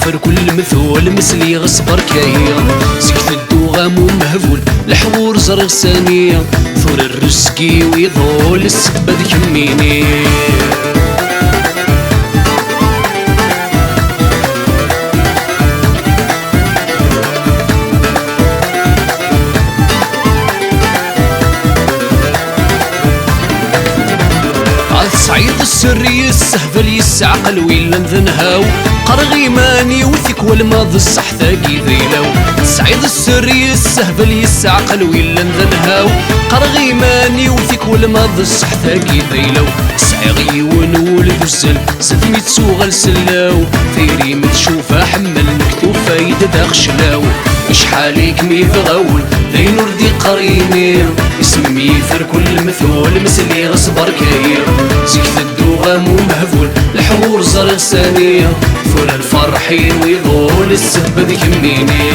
يفر كل مثول مثلي غصبر كايا سكت الدوغام ومهفول الحور زرغ ثانية ثور الرزقي ويضول السبب كميني صعيد السري السهفل يسعقل ويلا نذنهاو قرغي ماني وثك والماضي الصح ثاقي ذيلو صعيد السري السهفل يسعقل ويلا نذنهاو قرغي ماني وثك والماضي الصح ثاقي ذيلو سعيغي ونولد الزل ستميت سوغل سلاو ثيري متشوفة حمل مكتوب فايدة داخشلاو شحاليك ميف غول ذي نردي قريني اسمي فر كل مثول مثلي غصبر كاير زيكت الدوغام ومهفول الحور زرغ ثانية فول الفرحي ويضول السبب كميني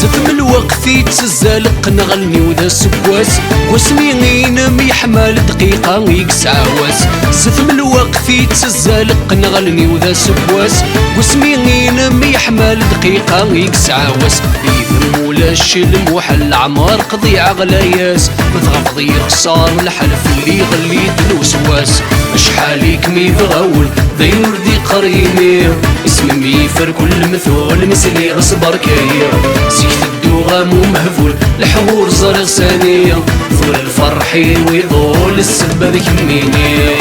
من الوقت تزالق نغلني وذا سكواس واسمي غينم يحمل دقيقة يقسع واس زف من الوقت تزالق نغلني وذا سكواس واسمي غينم يحمل دقيقة يقسع واس إذا مولاش الموحل عمار قضيع غلاياس متغفضي خسار الحلف اللي غليت الوسواس شحاليك ميف غول ذي نردي قريني اسمي يفر كل مثول مثلي غصبر كاير زيكت الدوغام ومهفول الحور زرغ ثانية ثور الفرحي ويضول السبب كميني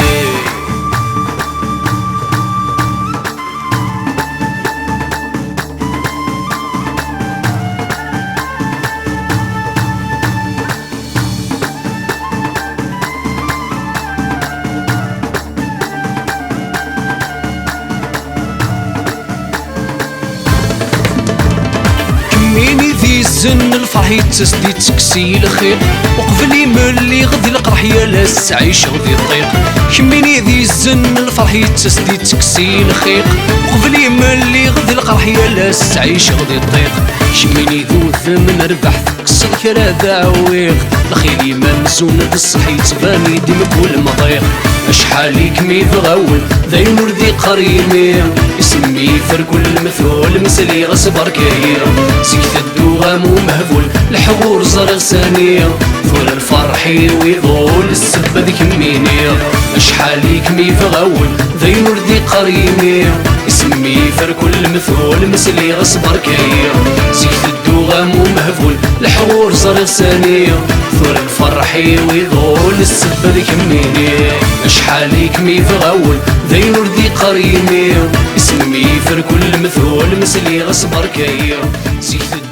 ميني ذي الزن الفرح يتسدي تكسي الخير وقبلي ملي غدي القرح يالاس عيش غدي الطيق كميني ذي الزن الفرح يتسدي تكسي الخير وقبلي ملي غدي القرح يالاس عيش غدي الطيق كميني ذو الثمن ربح قصد كرا دعويق الخيلي ممزون الصح يتباني ديمك والمضيق شحاليك ميف غول ذي نردي قريني اسمي فر كل مثول مثلي غصبر كاير زيكت الدوغام ومهفول الحور زرغ ثانية ثور الفرحي ويضول السبب كميني شحاليك ميف غول ذي نردي قريني اسمي فر كل مثول مثلي غصبر كاير زيكت الدوغام ومهفول الحور زرغ ثانية ثور الفرحي ويضول السبب كميني شحاليك ميف غول ذي نردي قريني اسمي فر كل مثول مثلي غصبر كاير زيكت